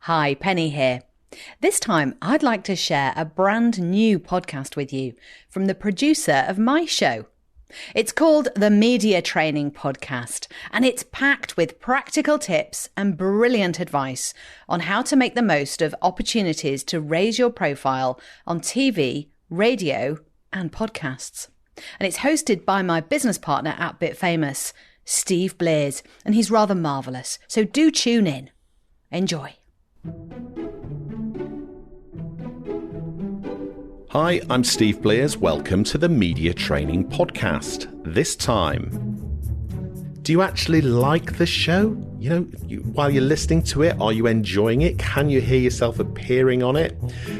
Hi, Penny here. This time, I'd like to share a brand new podcast with you from the producer of my show. It's called the Media Training Podcast, and it's packed with practical tips and brilliant advice on how to make the most of opportunities to raise your profile on TV, radio, and podcasts. And it's hosted by my business partner at BitFamous, Steve Blears, and he's rather marvellous, so do tune in. Enjoy. Hi, I'm Steve Blears. Welcome to the Media Training Podcast. This time, do you actually like the show? While you're listening to it, are you enjoying it? Can you hear yourself appearing on it?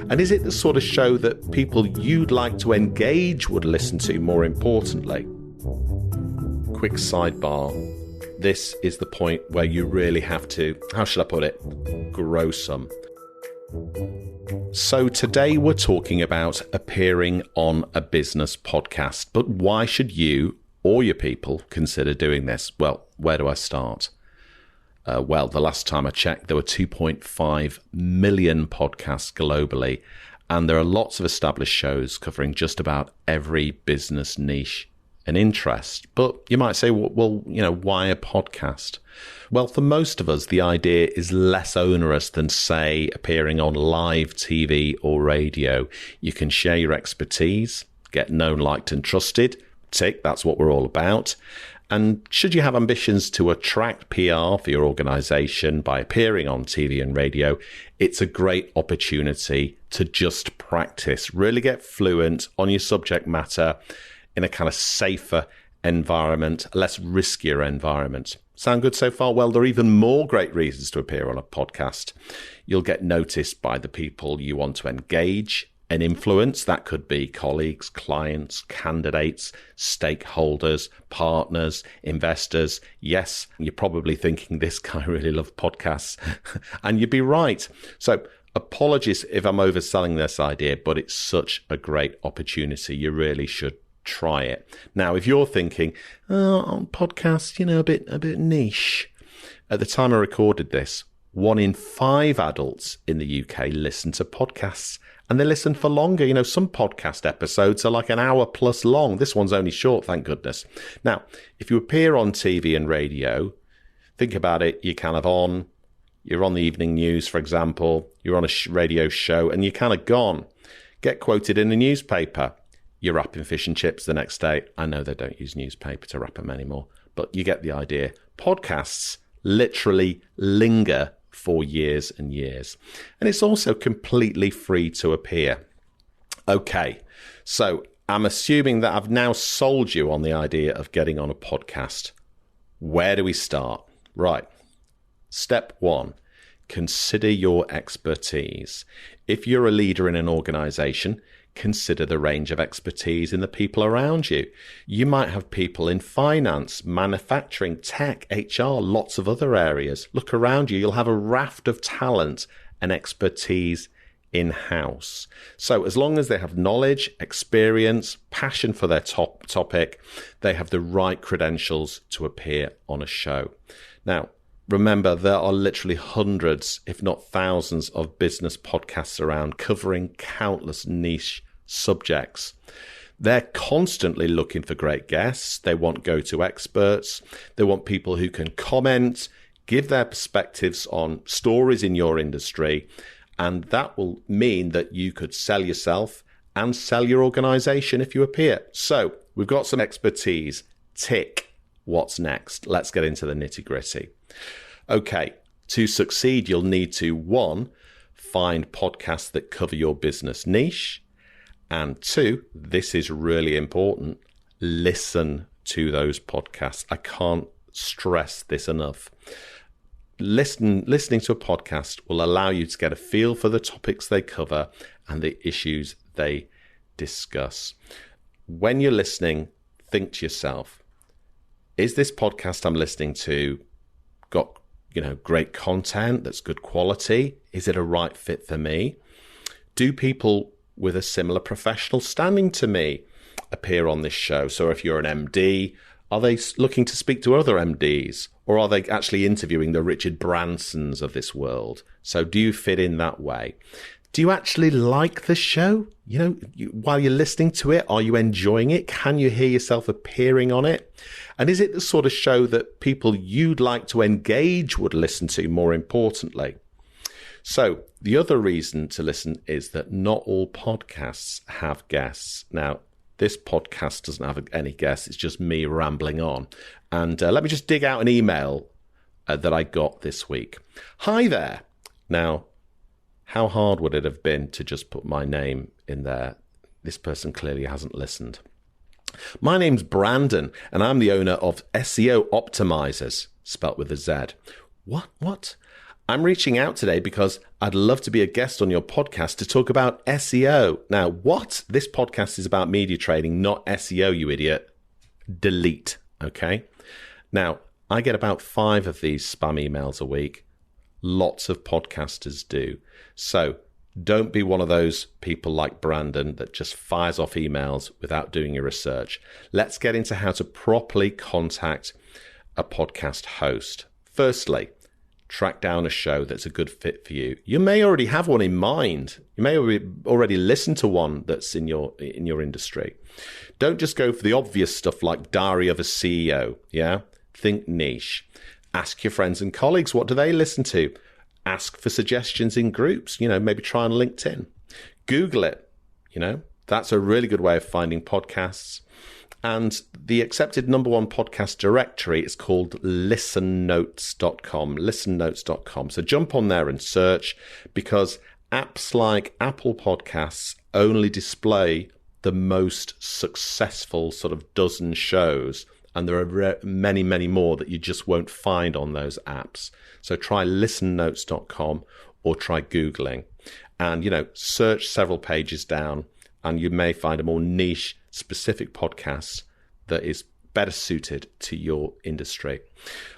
And is it the sort of show that people you'd like to engage would listen to, more importantly? Quick sidebar. This is the point where you really have to, how should I put it, grow some. So today we're talking about appearing on a business podcast. But why should you or your people consider doing this? Well, where do I start? The last time I checked, there were 2.5 million podcasts globally, and there are lots of established shows covering just about every business niche and interest. But you might say, well, why a podcast? Well, for most of us, the idea is less onerous than, say, appearing on live TV or radio. You can share your expertise, get known, liked, and trusted. Tick, that's what we're all about. And should you have ambitions to attract PR for your organization by appearing on TV and radio, it's a great opportunity to just practice, really get fluent on your subject matter in a kind of safer environment, a less riskier environment. Sound good so far? Well, there are even more great reasons to appear on a podcast. You'll get noticed by the people you want to engage and influence. That could be colleagues, clients, candidates, stakeholders, partners, investors. Yes, you're probably thinking this guy really loves podcasts, and you'd be right. So apologies if I'm overselling this idea, but it's such a great opportunity. You really should try it. Now, if you're thinking, on podcasts, a bit niche. At the time I recorded this, 1 in 5 adults in the UK listen to podcasts, and they listen for longer. Some podcast episodes are like an hour plus long. This one's only short, thank goodness. Now, if you appear on TV and radio, think about it. You're on the evening news, for example, you're on a radio show, and you're kind of gone. Get quoted in the newspaper. You're wrapping fish and chips the next day. I know they don't use newspaper to wrap them anymore, but you get the idea. Podcasts literally linger for years and years. And it's also completely free to appear. Okay, so I'm assuming that I've now sold you on the idea of getting on a podcast. Where do we start? Right. Step 1, consider your expertise. If you're a leader in an organization, consider the range of expertise in the people around you. You might have people in finance, manufacturing, tech, HR, lots of other areas. Look around you. You'll have a raft of talent and expertise in-house. So as long as they have knowledge, experience, passion for their topic, they have the right credentials to appear on a show. Now, remember, there are literally hundreds, if not thousands, of business podcasts around covering countless niche subjects. They're constantly looking for great guests. They want go-to experts. They want people who can comment, give their perspectives on stories in your industry, and that will mean that you could sell yourself and sell your organization if you appear. So we've got some expertise. Tick. What's next? Let's get into the nitty-gritty. Okay, to succeed, you'll need to, 1, find podcasts that cover your business niche. And 2, this is really important, listen to those podcasts. I can't stress this enough. Listening to a podcast will allow you to get a feel for the topics they cover and the issues they discuss. When you're listening, think to yourself, is this podcast I'm listening to got, great content that's good quality? Is it a right fit for me? Do people with a similar professional standing to me appear on this show? So if you're an MD, are they looking to speak to other MDs? Or are they actually interviewing the Richard Bransons of this world? So do you fit in that way? Do you actually like the show? While you're listening to it, are you enjoying it? Can you hear yourself appearing on it? And is it the sort of show that people you'd like to engage would listen to, more importantly? So the other reason to listen is that not all podcasts have guests. Now, this podcast doesn't have any guests. It's just me rambling on. And let me just dig out an email that I got this week. Hi there. Now, how hard would it have been to just put my name in there? This person clearly hasn't listened. My name's Brandon, and I'm the owner of SEO Optimizers, spelt with a Z. What? I'm reaching out today because I'd love to be a guest on your podcast to talk about SEO. Now, what? This podcast is about media training, not SEO, you idiot. Delete, okay? Now, I get about 5 of these spam emails a week. Lots of podcasters do. So don't be one of those people like Brandon that just fires off emails without doing your research. Let's get into how to properly contact a podcast host. Firstly, track down a show that's a good fit for you. You may already have one in mind. You may already listen to one that's in your industry. Don't just go for the obvious stuff like Diary of a CEO. Yeah, think niche. Ask your friends and colleagues, what do they listen to? Ask for suggestions in groups, maybe try on LinkedIn. Google it, that's a really good way of finding podcasts. And the accepted #1 podcast directory is called listennotes.com, So jump on there and search, because apps like Apple Podcasts only display the most successful sort of dozen shows. And there are many, many more that you just won't find on those apps. So try listennotes.com or try Googling and, search several pages down, and you may find a more niche, specific podcast that is better suited to your industry.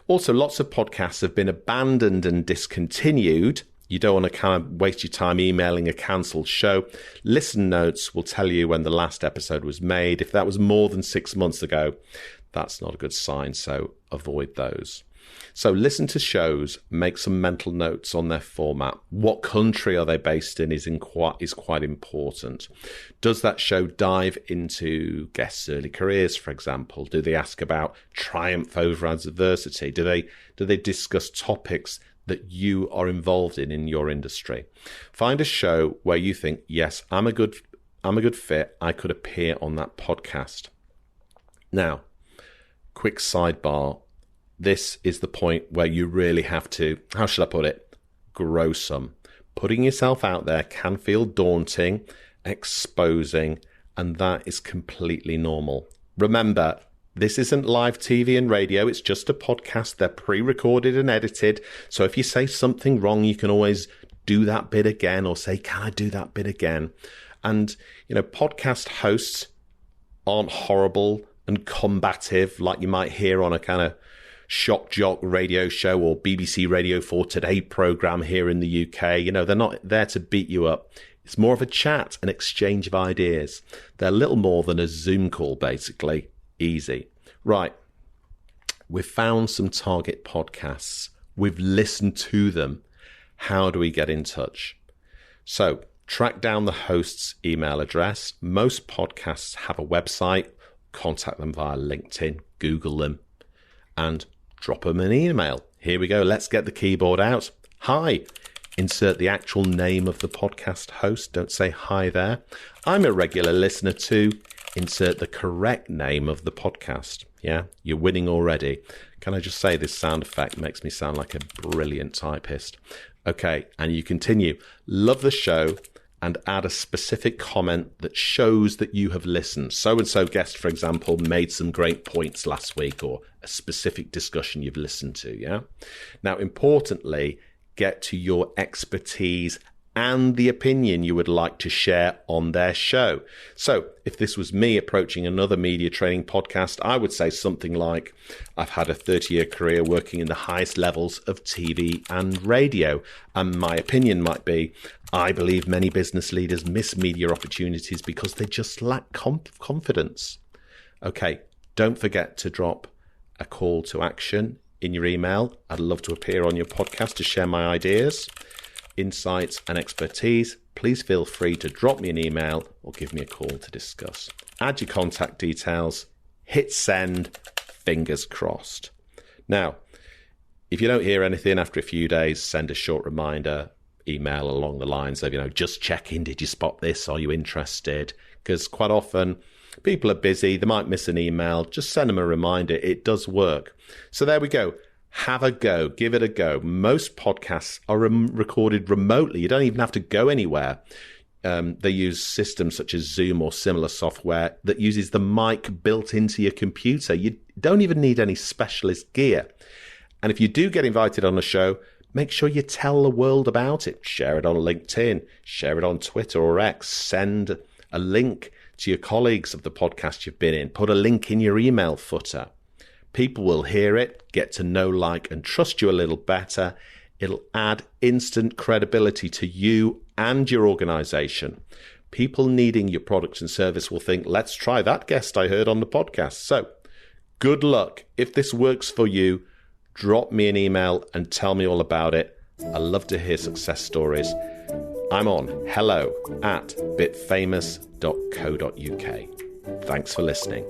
Also, lots of podcasts have been abandoned and discontinued. You don't want to kind of waste your time emailing a cancelled show. Listen Notes will tell you when the last episode was made. If that was more than 6 months ago, that's not a good sign, so avoid those. So listen to shows, make some mental notes on their format. What country are they based in is quite important. Does that show dive into guests' early careers, for example? Do they ask about triumph over adversity? Do they discuss topics that you are involved in your industry? Find a show where you think, yes, I'm a good fit. I could appear on that podcast. Now, quick sidebar. This is the point where you really have to, how should I put it, grow some. Putting yourself out there can feel daunting, exposing, and that is completely normal. Remember, this isn't live TV and radio. It's just a podcast. They're pre-recorded and edited. So if you say something wrong, you can always do that bit again or say, can I do that bit again? And, podcast hosts aren't horrible and combative like you might hear on a kind of shock jock radio show or BBC Radio 4 Today program here in the UK. They're not there to beat you up. It's more of a chat, an exchange of ideas. They're little more than a Zoom call, basically. Easy. Right. We've found some target podcasts. We've listened to them. How do we get in touch? So track down the host's email address. Most podcasts have a website. Contact them via LinkedIn, Google them, and drop them an email. Here we go. Let's get the keyboard out. Hi. Insert the actual name of the podcast host. Don't say hi there. I'm a regular listener too. Insert the correct name of the podcast. Yeah, you're winning already. Can I just say this sound effect makes me sound like a brilliant typist. Okay, and you continue. Love the show. And add a specific comment that shows that you have listened. So-and-so guest, for example, made some great points last week, or a specific discussion you've listened to, yeah? Now, importantly, get to your expertise and the opinion you would like to share on their show. So if this was me approaching another media training podcast, I would say something like, I've had a 30-year career working in the highest levels of TV and radio. And my opinion might be, I believe many business leaders miss media opportunities because they just lack confidence. Okay, don't forget to drop a call to action in your email. I'd love to appear on your podcast to share my ideas, insights, and expertise. Please feel free to drop me an email or give me a call to discuss. Add your contact details, hit send, fingers crossed. Now, if you don't hear anything after a few days, send a short reminder, email along the lines of, just check in. Did you spot this? Are you interested? Because quite often people are busy. They might miss an email. Just send them a reminder. It does work. So there we go. Have a go. Give it a go. Most podcasts are recorded remotely. You don't even have to go anywhere. They use systems such as Zoom or similar software that uses the mic built into your computer. You don't even need any specialist gear. And if you do get invited on a show, make sure you tell the world about it. Share it on LinkedIn, share it on Twitter or X, send a link to your colleagues of the podcast you've been in, put a link in your email footer. People will hear it, get to know, like, and trust you a little better. It'll add instant credibility to you and your organization. People needing your product and service will think, let's try that guest I heard on the podcast. So good luck. If this works for you, drop me an email and tell me all about it. I love to hear success stories. I'm on hello@bitfamous.co.uk. Thanks for listening.